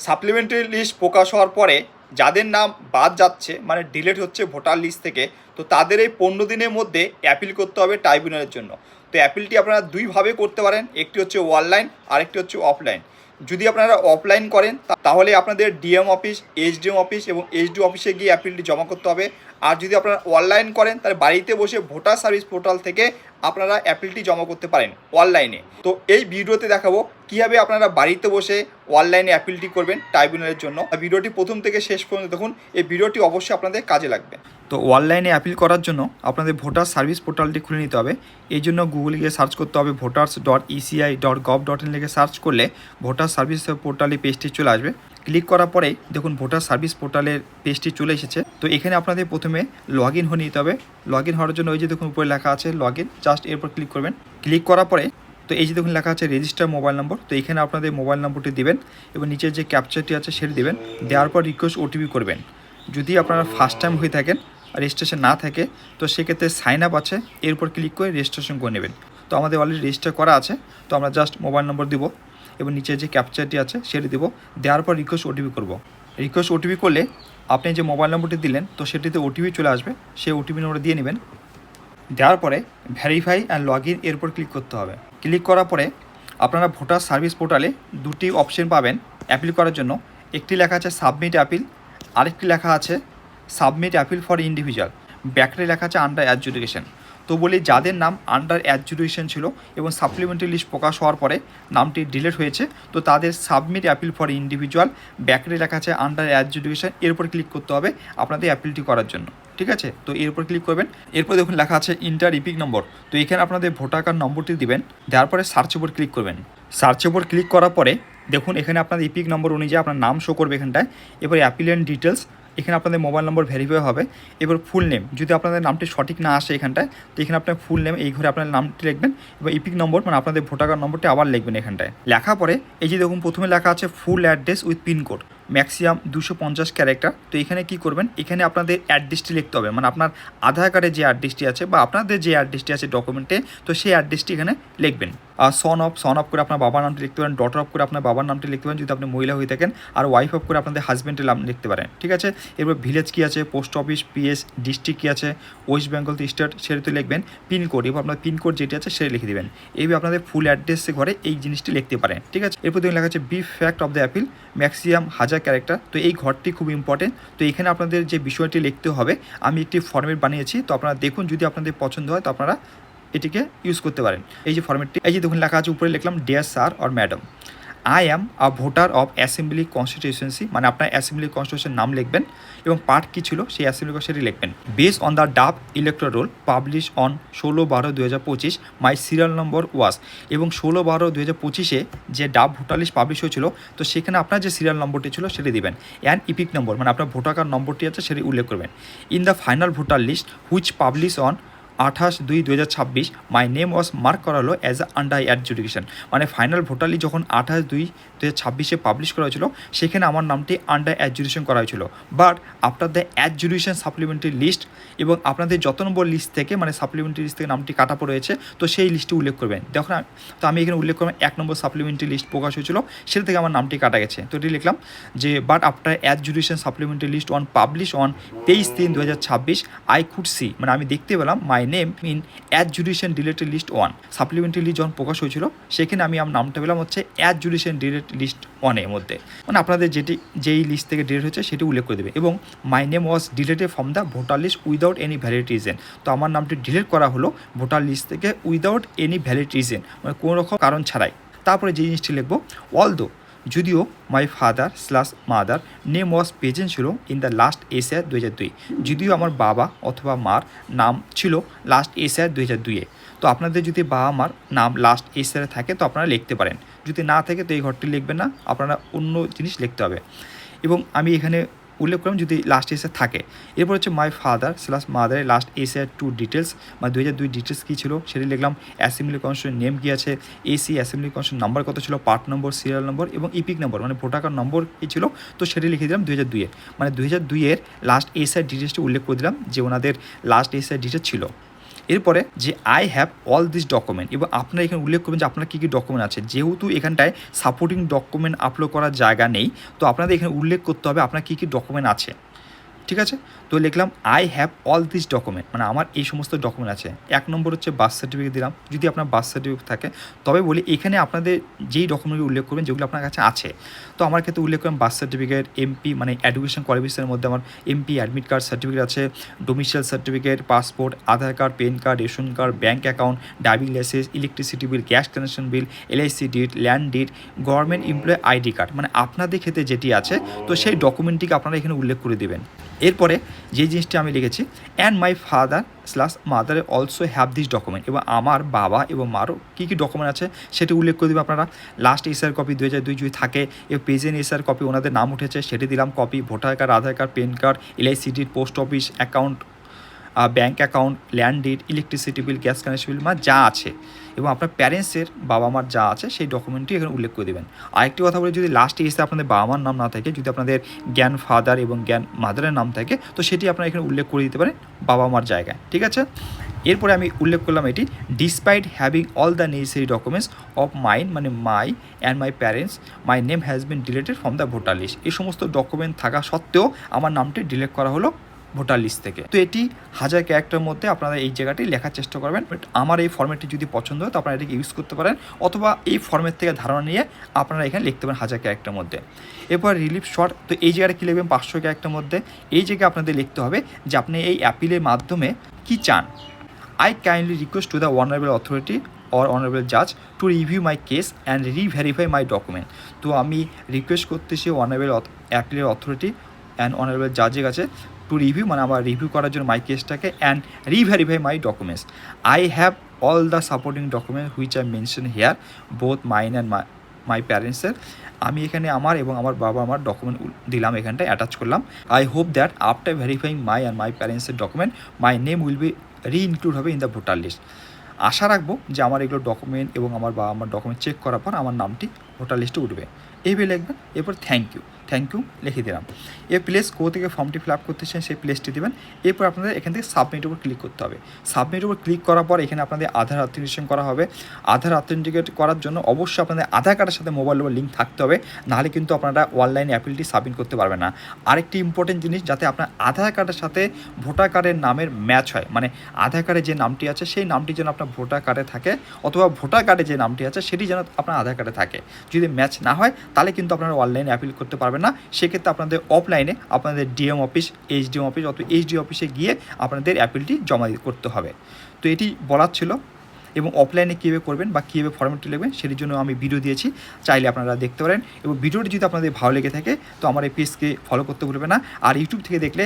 Supplementary list প্রকাশ হওয়ার পরে যাদের নাম বাদ যাচ্ছে মানে ডিলিট হচ্ছে ভোটার লিস্ট থেকে, তো তাদের এই 15 দিনের মধ্যে অ্যাপিল করতে হবে ট্রাইব্যুনালের জন্য। তো অ্যাপিলটি আপনারা দুইভাবে করতে পারেন, একটি হচ্ছে অনলাইন, আরেকটি হচ্ছে অফলাইন। যদি আপনারা অফলাইন করেন তাহলে আপনাদের ডিএম অফিস, এইচডিএম অফিস এবং এইচডিও অফিসে গিয়ে অ্যাপিলটি জমা করতে হবে। আর যদি আপনারা অনলাইন করেন তাহলে বাড়িতে বসে ভোটার সার্ভিস পোর্টাল থেকে আপনারা অ্যাপিলটি জমা করতে পারেন অনলাইনে। তো এই ভিডিওতে দেখাবো কীভাবে আপনারা বাড়িতে বসে অনলাইনে অ্যাপিলটি করবেন ট্রাইব্যুনালের জন্য। ভিডিওটি প্রথম থেকে শেষ পর্যন্ত দেখুন, এই ভিডিওটি অবশ্যই আপনাদের কাজে লাগবে। তো অনলাইনে অ্যাপিল করার জন্য আপনাদের ভোটার সার্ভিস পোর্টালটি খুলে নিতে হবে। এই জন্য গুগলে গিয়ে সার্চ করতে হবে voters.eci.gov.in লিখে সার্চ করলে ভোটার সার্ভিস পোর্টালে পেজটি চলে আসবে। ক্লিক করার পরে দেখুন ভোটার সার্ভিস পোর্টালের পেজটি চলে এসেছে। তো এখানে আপনাদের প্রথমে লগ ইন হয়ে নিতে হবে। লগ ইন হওয়ার জন্য ওই যে দেখুন উপরে লেখা আছে লগ ইন, জাস্ট এরপর ক্লিক করবেন। ক্লিক করার পরে তো এই যে দেখুন লেখা আছে রেজিস্টার মোবাইল নম্বর, তো এখানে আপনাদের মোবাইল নম্বরটি দিবেন এবং নিচের যে ক্যাপচারটি আছে সেটি দেবেন। দেওয়ার পর রিকোয়েস্ট ওটিপি করবেন। যদি আপনারা ফার্স্ট টাইম হয়ে থাকেন আর রেজিস্ট্রেশন না থাকে তো সেক্ষেত্রে সাইন আপ আছে, এর উপর ক্লিক করে রেজিস্ট্রেশন করে নেবেন। তো আমাদের অলরেডি রেজিস্টার করা আছে, তো আমরা জাস্ট মোবাইল নম্বর দিব এবং নিচে যে ক্যাপচারটি আছে সেটি দেবো। দেওয়ার পর রিকোয়েস্ট ওটিপি করব। রিকোয়েস্ট ওটিপি করলে আপনি যে মোবাইল নম্বরটি দিলেন তো সেটিতে ওটিপি চলে আসবে, সেই ওটিপি নম্বর দিয়ে নেবেন। দেওয়ার পরে ভেরিফাই অ্যান্ড লগ ইন এর উপর ক্লিক করতে হবে। ক্লিক করার পরে আপনারা ভোটার সার্ভিস পোর্টালে দুটি অপশন পাবেন অ্যাপিল করার জন্য। একটি লেখা আছে সাবমিট অ্যাপিল, আরেকটি লেখা আছে সাবমিট অ্যাপিল ফর ইন্ডিভিজুয়াল। ব্যাকরে লেখা আছে আন্ডার অ্যাডজুডিকেশন। তো বলি যাদের নাম আন্ডার অ্যাডজুডিকেশন ছিল এবং সাপ্লিমেন্টারি লিস্ট প্রকাশ হওয়ার পরে নামটি ডিলিট হয়েছে, তো তাদের সাবমিট অ্যাপিল ফর ইন্ডিভিজুয়াল, ব্যাকরে লেখা আছে আন্ডার অ্যাডজুডিকেশন, এর উপর ক্লিক করতে হবে আপনাদের অ্যাপিলটি করার জন্য। ঠিক আছে, তো এর উপর ক্লিক করবেন। এরপর দেখুন লেখা আছে ইন্টার ইপিক নম্বর, তো এখানে আপনাদের ভোটার কার্ড নম্বরটি দিবেন। দেওয়ার পরে সার্চ উপর ক্লিক করবেন। সার্চ উপর ক্লিক করার পরে দেখুন এখানে আপনাদের ইপিক নম্বর অনুযায়ী আপনার নাম শো করবে এখানটায়। এবার অ্যাপিলিয়েন্ট ডিটেলস, এখানে আপনাদের মোবাইল নম্বর ভেরিফাই হবে। এবার ফুল নেম, যদি আপনাদের নামটি সঠিক না আসে এখানটায় তো এখানে আপনার ফুল নেম এই ঘরে আপনার নামটি লিখবেন। এবার ইপিক নম্বর মানে আপনাদের ভোটার কার্ড নম্বরটি আবার লিখবেন এখানটায়। লেখা পরে এই যে দেখুন প্রথমে লেখা আছে full address with pincode maximum 250 character. তো এখানে কি করবেন, এখানে আপনাদের অ্যাড্রেসটি লিখতে হবে, মানে আপনার আধার কার্ডে যে অ্যাড্রেসটি আছে বা আপনাদের যে অ্যাড্রেসটি আছে ডকুমেন্টে, তো সেই অ্যাড্রেসটি এখানে লিখবেন। আর সন অফ করে আপনার বাবার নামটি লিখতে পারেন, ডটার অফ করে আপনার বাবার নামটি লিখতে পারেন যদি আপনি মহিলা হয়ে থাকেন, আর ওয়াইফ অফ করে আপনাদের হাজব্যান্ডের নাম লিখতে পারেন। ঠিক আছে, এরপর ভিলেজ কী আছে, পোস্ট অফিস, পিএস, ডিস্ট্রিক্ট কী আছে, ওয়েস্ট বেঙ্গল তো স্টেট সেটি তো লিখবেন। পিনকোড, এবার আপনার পিনকোড যেটি আছে সেটি লিখে দেবেন। এইভাবে আপনাদের ফুল অ্যাড্রেসে ঘরে এই জিনিসটি লিখতে পারেন। ঠিক আছে, এরপর দেখুন লেখা আছে বি fact of the appeal maximum 1000 character. তো এই ঘরটি খুব ইম্পর্টেন্ট। তো এখানে আপনাদের যে বিষয়টি লিখতে হবে আমি একটি ফর্মেট বানিয়েছি, তো আপনারা দেখুন যদি আপনাদের পছন্দ হয় তো আপনারা এটিকে ইউজ করতে পারেন। এই যে ফর্মেটটি, এই যে দেখুন লেখা আছে উপরে লিখলাম dear sir or madam, I am a voter of assembly constituency, মানে আপনার অ্যাসেম্বলি কনস্টিটিউশন নাম লিখবেন এবং পার্ট কী ছিল সেই অ্যাসেম্বলি কনস্টিটিউশন লিখবেন। Base on the draft electoral roll publish on 16/12/2025 my serial number was, এবং 16/12/2025 যে ডাব ভোটার লিস্ট পাবলিশ হয়েছিল তো সেখানে আপনার যে সিরিয়াল নম্বরটি ছিল সেটি দেবেন। অ্যান্ড ইপিক নম্বর মানে আপনার ভোটার কার্ড নম্বরটি আছে সেটি উল্লেখ করবেন। In the final voter list which publish on 28/2/2026 my name was mark করা হলো অ্যাজ আ আন্ডার অ্যাডজুডিকেশন, মানে ফাইনাল ভোটার লিস্ট যখন 28/2/2026 পাবলিশ করা হয়েছিল সেখানে আমার নামটি আন্ডার অ্যাডজুডিকেশন করা হয়েছিল। But after the adjudication supplementary list, এবং আপনাদের যত নম্বর লিস্ট থেকে মানে সাপ্লিমেন্টারি লিস্ট থেকে নামটি কাটা পড়ে হয়েছে তো সেই লিস্টটি উল্লেখ করবেন। দেখুন তো আমি এখানে উল্লেখ করলাম 1 নম্বর সাপ্লিমেন্টারি লিস্ট প্রকাশ হয়েছিল সেটা থেকে আমার নামটি কাটা গেছে, তো এটি লিখলাম যে but after adjudication supplementary list on publish on 23/3/2026 I could see, মানে আমি দেখতে পেলাম my name in adjudication deleted list 1। Supplementary list যখন প্রকাশ হয়েছিল সেখানে আমি আমার নামটা পেলাম হচ্ছে অ্যাডজুডিকেশন ডিলেটেড লিস্ট 1-এর মধ্যে, মানে আপনাদের যেই লিস্ট থেকে ডিলেট হয়েছে সেটি উল্লেখ করে দেবে। এবং my name was deleted from the voter list without any valid reason, তো আমার নামটি ডিলিট করা হলো ভোটার লিস্ট থেকে উইদাউট এনি ভ্যালিড রিজন, মানে কোনো রকম কারণ ছাড়াই। তারপরে যে জিনিসটি লিখবো অলদো, যদিও মাই ফাদার/মাদার নেম ওয়াজ প্রেজেন্ট ছিল ইন দ্য লাস্ট এসআর 2002, যদিও আমার বাবা অথবা মার নাম ছিল লাস্ট এসআর 2002-এ। তো আপনাদের যদি বাবা মার নাম লাস্ট এসআরে থাকে তো আপনারা লিখতে পারেন, যদি না থাকে তো এই ঘরটি লিখবেন না, আপনারা অন্য জিনিস লিখতে হবে। এবং আমি এখানে উল্লেখ করলাম যদি লাস্ট এসআর থাকে। এরপর হচ্ছে মাই ফাদার/মাদারের লাস্ট এসআর 2 ডিটেলস, মানে 2002 ডিটেলস কী ছিল সেটি লিখলাম। অ্যাসেম্বলি কনস্টিটিউশন নেম কী আছে, এসি অ্যাসেম্বলি কনস্টিটিউশন নাম্বার কত ছিল, পার্ট নম্বর, সিরিয়াল নম্বর এবং ইপিক নম্বর মানে ভোটার কার্ড নম্বর কী ছিল, তো সেটি লিখে দিলাম 2002-এর, মানে 2002-এর লাস্ট এসআর ডিটেলসটি উল্লেখ করে দিলাম যে ওনাদের লাস্ট এসআর ডিটেলস ছিল। এরপরে যে I have all this document, এবং আপনারা এখানে উল্লেখ করবেন যে আপনার কী কী ডকুমেন্ট আছে। যেহেতু এখানটায় সাপোর্টিং ডকুমেন্ট আপলোড করার জায়গা নেই, তো আপনাদের এখানে উল্লেখ করতে হবে আপনার কী কী ডকুমেন্ট আছে। ঠিক আছে, তো লিখলাম I have all this document, মানে আমার এই সমস্ত ডকুমেন্ট আছে। 1 নম্বর হচ্ছে বার্থ সার্টিফিকেট দিলাম, যদি আপনার বার্থ সার্টিফিকেট থাকে। তবে বলি এখানে আপনাদের যেই ডকুমেন্টগুলো উল্লেখ করবেন যেগুলো আপনার কাছে আছে। তো আমার ক্ষেত্রে উল্লেখ করলাম বার্থ সার্টিফিকেট, এমপি মানে এডুকেশন কোয়ালিফিকেশনের মধ্যে আমার এমপি অ্যাডমিট কার্ড সার্টিফিকেট আছে, domicile certificate, passport, Aadhaar card, PAN card, ration card, bank account, driving licence, electricity bill, gas connection bill, LIC deed, land deed, government employ ID card, মানে আপনাদের ক্ষেত্রে যেটি আছে তো সেই ডকুমেন্টটিকে আপনারা এখানে উল্লেখ করে দেবেন। এরপরে যে জিনিসটি আমি লিখেছি, and my father slash mother also have this document, এবং আমার বাবা এবং মারও কী কী ডকুমেন্ট আছে সেটি উল্লেখ করে দেবে আপনারা। লাস্ট এসআর কপি 2002 যদি থাকে, এবং প্রেজেন্ট এসআর কপি ওনাদের নাম উঠেছে সেটি দিলাম copy, voter card, Aadhaar card, PAN card, LIC deed, post office account, bank account, land deed, electricity bill, gas connection bill, মানে যা আছে, এবং আপনার প্যারেন্টসের বাবা মার যা আছে সেই ডকুমেন্টটি এখানে উল্লেখ করে দেবেন। আরেকটি কথা বলি, যদি লাস্টে এসে আপনাদের বাবা মার নাম না থাকে, যদি আপনাদের জ্ঞান ফাদার এবং জ্ঞান মাদারের নাম থাকে, তো সেটি আপনারা এখানে উল্লেখ করে দিতে পারেন বাবা মার জায়গায়। ঠিক আছে, এরপরে আমি উল্লেখ করলাম এটি, despite having all the necessary documents of mine মানে my and my parents, my name has been deleted from the voter list. এই সমস্ত ডকুমেন্ট থাকা সত্ত্বেও আমার নামটি ডিলিট করা হলো ভোটার লিস্ট থেকে। তো এটি 1000 ক্যারেক্টারের মধ্যে আপনারা এই জায়গাটি লেখার চেষ্টা করবেন। বাট আমার এই ফর্মেটটি যদি পছন্দ হয় তো আপনারা এটাকে ইউজ করতে পারেন, অথবা এই ফর্মেট থেকে ধারণা নিয়ে আপনারা এখানে লিখতে পারেন 1000 ক্যারেক্টারের মধ্যে। এরপর রিলিফ শর্ট, তো এই জায়গাটা কী লিখবেন 500 ক্যারেক্টারের মধ্যে। এই জায়গায় আপনাদের লিখতে হবে যে আপনি এই অ্যাপিলের মাধ্যমে কী চান। I kindly request to the honorable authority or honorable judge to review my case and re-verify my document। তো আমি রিকোয়েস্ট করতেছি অনারেবল অ্যাপিলের অথরিটি অ্যান্ড অনারেবল জাজের কাছে টু রিভিউ মানে আমার রিভিউ করার জন্য মাই কেসটাকে, and re-verify my documents. I have all the supporting document which I mention here, both mine and my প্যারেন্টসের। আমি এখানে আমার এবং আমার বাবা আমার ডকুমেন্ট দিলাম, এখানটায় অ্যাটাচ করলাম। I hope that after verifying my and my প্যারেন্টসের document my name will be re-include হবে ইন দ্য ভোটার লিস্ট। আশা রাখবো যে আমার এগুলো ডকুমেন্ট এবং আমার বাবা আমার ডকুমেন্ট চেক করার পর আমার নামটি ভোটার লিস্টে উঠবে। এইভাবে লিখবেন। এরপর থ্যাংক ইউ লিখে দিলাম। এর প্লেস থেকে ফর্মটি ফিল আপ করতে চান সেই প্লেসটি দেবেন। এরপর আপনাদের এখান থেকে সাবমিটের উপর ক্লিক করতে হবে। সাবমিটের উপর ক্লিক করার পর এখানে আপনাদের আধার অথেন্টিকেশন করা হবে। আধার অথেন্টিকেট করার জন্য অবশ্যই আপনাদের আধার কার্ডের সাথে মোবাইল নম্বর লিঙ্ক থাকতে হবে, নাহলে কিন্তু আপনারা অনলাইনে অ্যাপিলটি সাবমিট করতে পারবেন না। আরেকটি ইম্পর্টেন্ট জিনিস, যাতে আপনার আধার কার্ডের সাথে ভোটার কার্ডের নামের ম্যাচ হয়, মানে আধার কার্ডে যে নামটি আছে সেই নামটি যেন আপনার ভোটার কার্ডে থাকে, অথবা ভোটার কার্ডে যে নামটি আছে সেটি যেন আপনার আধার কার্ডে থাকে। যদি ম্যাচ না হয় তাহলে কিন্তু আপনারা অনলাইনে অ্যাপিল করতে পারবেন না। সেক্ষেত্রে আপনাদের অফলাইনে আপনাদের ডিএম অফিস, এইচডিএম অফিস অথবা এইচডি অফিসে গিয়ে আপনাদের অ্যাপিলটি জমা করতে হবে। তো এটি বলার ছিল, এবং অফলাইনে কীভাবে করবেন বা কীভাবে ফর্মেটটি লিখবেন সেটির জন্য আমি ভিডিও দিয়েছি, চাইলে আপনারা দেখতে পারেন। এবং ভিডিওটি যদি আপনাদের ভালো লেগে থাকে তো আমার এই পেজকে ফলো করতে ভুলবেন না। আর ইউটিউব থেকে দেখলে